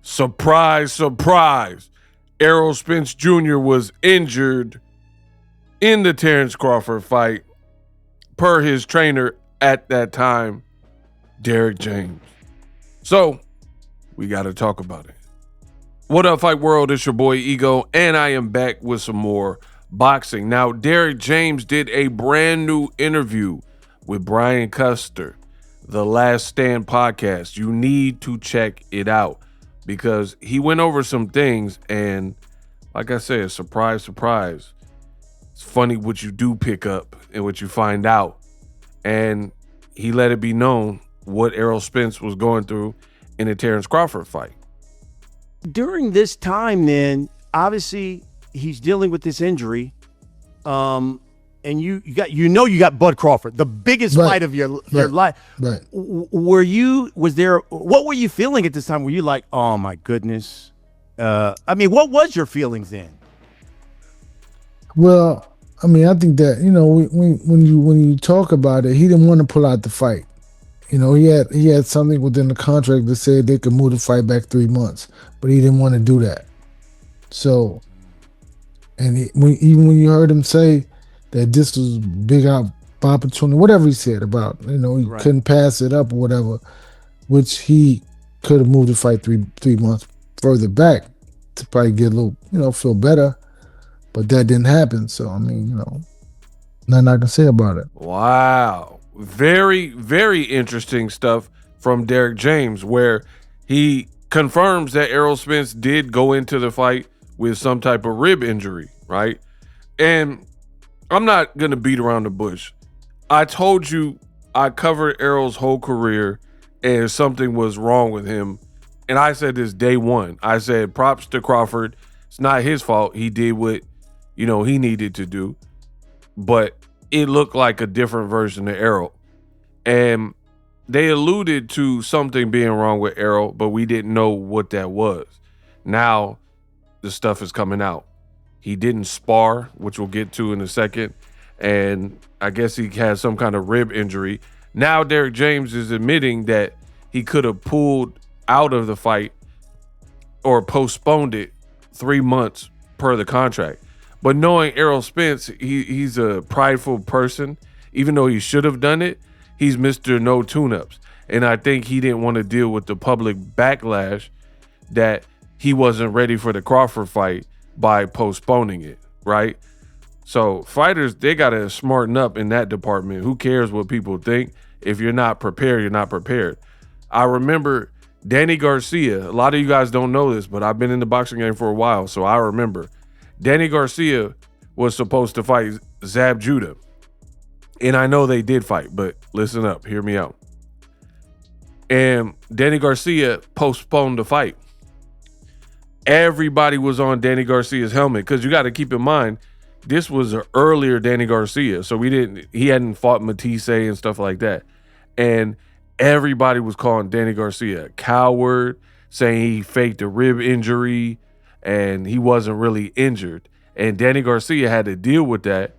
Surprise, surprise. Errol Spence Jr. was injured in the Terence Crawford fight, per his trainer at that time, Derrick James. So, we got to talk about it. What up, Fight World? It's your boy Ego, and I am back with some more boxing. Now, Derrick James did a brand new interview with Brian Custer, the Last Stand podcast. You need to check it out because he went over some things, and like I said, surprise, surprise. It's funny what you do pick up and what you find out. And he let it be known what Errol Spence was going through in the Terence Crawford fight. During this time, then, obviously, he's dealing with this injury. And you got Bud Crawford, the biggest fight of your life. Right. What were you feeling at this time? Were you like, oh my goodness? What was your feelings then? Well, I think that, when you talk about it, he didn't want to pull out the fight. He had something within the contract that said they could move the fight back 3 months, but he didn't want to do that. So, and even when you heard him say that this was big opportunity, whatever he said about, he couldn't pass it up or whatever, which he could have moved the fight three months further back to probably get a little, feel better, but that didn't happen. So, nothing I can say about it. Wow. Very, very interesting stuff from Derrick James, where he confirms that Errol Spence did go into the fight with some type of rib injury, right? And I'm not going to beat around the bush. I told you I covered Errol's whole career and something was wrong with him. And I said this day one. I said props to Crawford. It's not his fault. He did what, he needed to do. But it looked like a different version of Errol. And they alluded to something being wrong with Errol, but we didn't know what that was. Now the stuff is coming out. He didn't spar, which we'll get to in a second. And I guess he had some kind of rib injury. Now Derrick James is admitting that he could have pulled out of the fight or postponed it 3 months per the contract. But knowing Errol Spence, he's a prideful person. Even though he should have done it, he's Mr. No Tune-Ups. And I think he didn't want to deal with the public backlash that he wasn't ready for the Crawford fight by postponing it, right? So fighters, they got to smarten up in that department. Who cares what people think? If you're not prepared, you're not prepared. I remember Danny Garcia. A lot of you guys don't know this, but I've been in the boxing game for a while, so I remember. Danny Garcia was supposed to fight Zab Judah. And I know they did fight, but listen up, hear me out. And Danny Garcia postponed the fight. Everybody was on Danny Garcia's helmet because you got to keep in mind, this was an earlier Danny Garcia. So he hadn't fought Matisse and stuff like that. And everybody was calling Danny Garcia a coward, saying he faked a rib injury and he wasn't really injured. And Danny Garcia had to deal with that.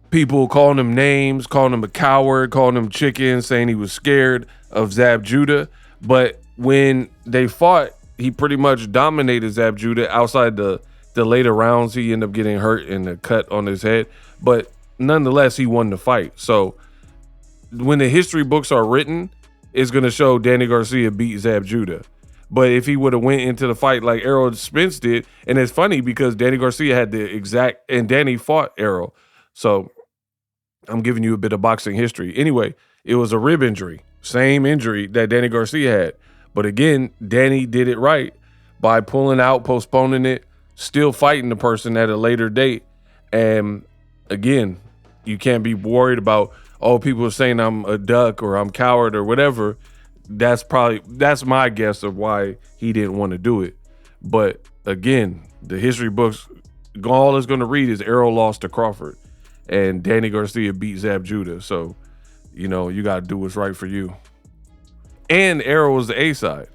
People calling him names, calling him a coward, calling him chicken, saying he was scared of Zab Judah. But when they fought, he pretty much dominated Zab Judah. Outside the later rounds, he ended up getting hurt in a cut on his head. But nonetheless, he won the fight. So when the history books are written, it's going to show Danny Garcia beat Zab Judah. But if he would have went into the fight like Errol Spence did, and it's funny because Danny Garcia had the exact, and Danny fought Errol. So I'm giving you a bit of boxing history. Anyway, it was a rib injury, same injury that Danny Garcia had. But again, Danny did it right by pulling out, postponing it, still fighting the person at a later date. And again, you can't be worried about, people are saying I'm a duck or I'm coward or whatever. That's my guess of why he didn't want to do it. But again, the history books, all it's going to read is Errol lost to Crawford and Danny Garcia beat Zab Judah. So, you got to do what's right for you. And Errol was the A side.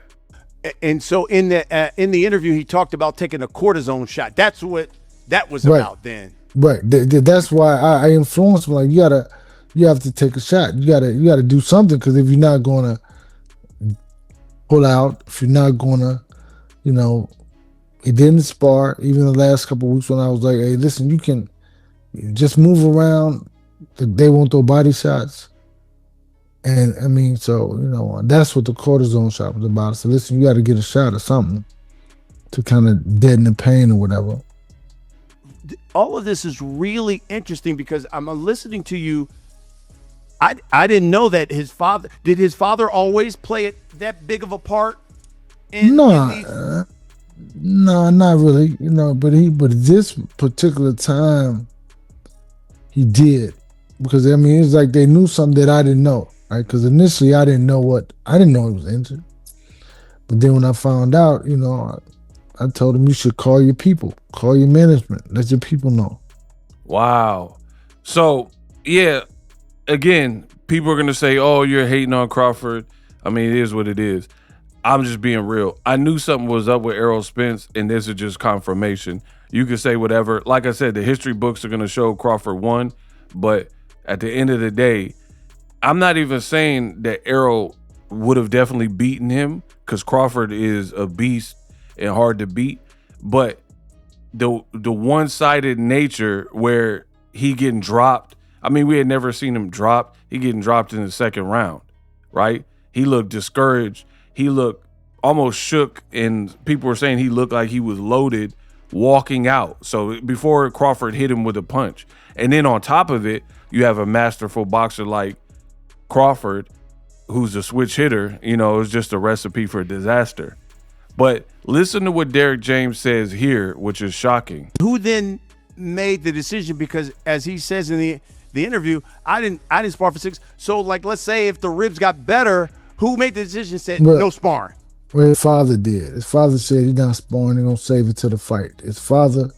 And so in the interview, he talked about taking a cortisone shot. That's what that was about then. Right. That's why I influenced him. Like, you have to take a shot. You gotta do something, because if you're not gonna pull out, if you're not gonna You know, he didn't spar. Even the last couple of weeks when I was like, hey, listen, you can just move around. They won't throw body shots. And I mean, so, you know, that's what the cortisone shot was about. So listen, you got to get a shot or something to kind of deaden the pain or whatever. All of this is really interesting because I'm listening to you. I didn't know that his father always play it that big of a part? No, not really. You know, but this particular time he did, because I mean it's like they knew something that I didn't know, right? Because initially I didn't know he was injured, but then when I found out, you know, I told him you should call your people, call your management, let your people know. Wow. So yeah, again, people are gonna say, "Oh, you're hating on Crawford." I mean, it is what it is. I'm just being real. I knew something was up with Errol Spence, and this is just confirmation. You can say whatever. Like I said, the history books are going to show Crawford won, but at the end of the day, I'm not even saying that Errol would have definitely beaten him because Crawford is a beast and hard to beat. But the one-sided nature where he getting dropped, I mean, we had never seen him drop. He getting dropped in the second round, right? He looked discouraged. He looked almost shook, and people were saying he looked like he was loaded walking out. So before Crawford hit him with a punch. And then on top of it, you have a masterful boxer like Crawford, who's a switch hitter. You know, it's just a recipe for disaster. But listen to what Derrick James says here, which is shocking. Who then made the decision? Because as he says in the interview, I didn't spar for 6. So like, let's say if the ribs got better, who made the decision and said no sparring? Well, his father did. His father said he's not sparring, they're going to save it to the fight. His father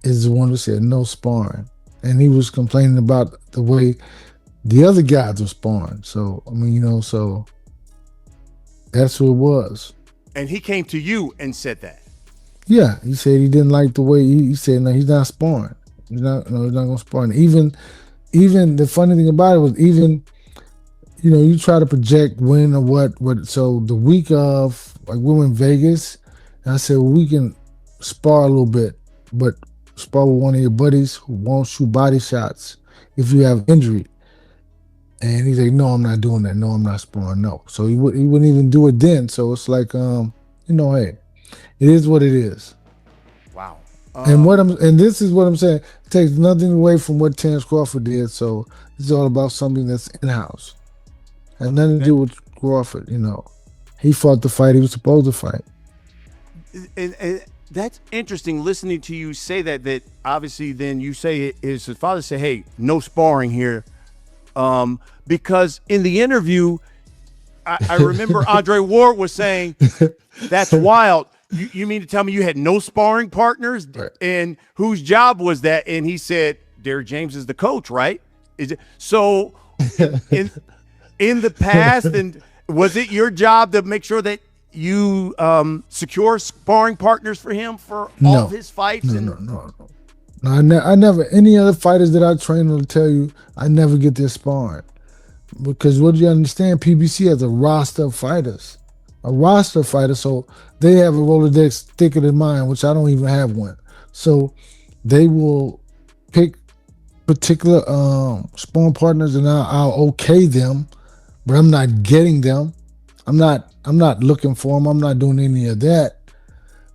is the one who said no sparring. And he was complaining about the way the other guys were sparring. So, I mean, you know, so that's who it was. And he came to you and said that? Yeah, he said he didn't like the way, he said, no, he's not sparring. He's not going to spar. And even the funny thing about it was you know, you try to project when or what. So the week of, like, we were in Vegas, and I said, well, we can spar a little bit, but spar with one of your buddies who won't shoot body shots if you have injury. And he's like, no, I'm not doing that. No, I'm not sparring. No. So he wouldn't even do it then. So it's like, you know, hey, it is what it is. Wow. And this is what I'm saying. It takes nothing away from what Terence Crawford did. So it's all about something that's in-house. Had nothing to do with Crawford, you know. He fought the fight he was supposed to fight. And that's interesting listening to you say that obviously then you say his father said, hey, no sparring here. Because in the interview, I remember Andre Ward was saying, that's wild. You mean to tell me you had no sparring partners? Right. And whose job was that? And he said, Derrick James is the coach, right? Is it so? In the past, and was it your job to make sure that you secure sparring partners for him for all of his fights? No. I never, any other fighters that I train will tell you, I never get their sparring. Because what do you understand? PBC has a roster of fighters. So they have a Rolodex thicker than mine, which I don't even have one. So they will pick particular sparring partners, and I'll okay them. But I'm not getting them. I'm not looking for them. I'm not doing any of that.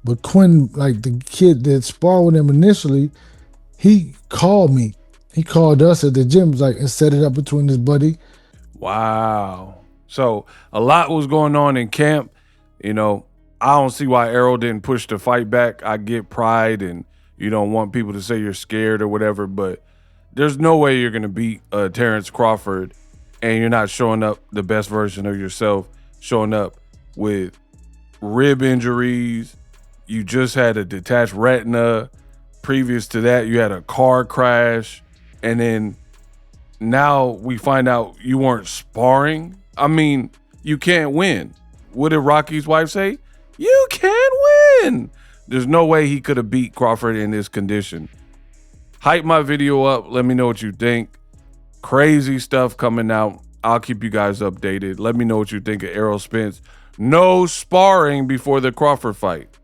But Quinn, like the kid that sparred with him initially, he called me. He called us at the gym, like, and set it up between his buddy. Wow. So a lot was going on in camp. You know, I don't see why Errol didn't push the fight back. I get pride, and you don't want people to say you're scared or whatever, but there's no way you're going to beat Terence Crawford and you're not showing up the best version of yourself, showing up with rib injuries. You just had a detached retina. Previous to that, you had a car crash. And then now we find out you weren't sparring. I mean, you can't win. What did Rocky's wife say? You can't win. There's no way he could have beat Crawford in this condition. Hype my video up. Let me know what you think. Crazy stuff coming out. I'll keep you guys updated. Let me know what you think of Errol Spence. no sparring before the Crawford fight.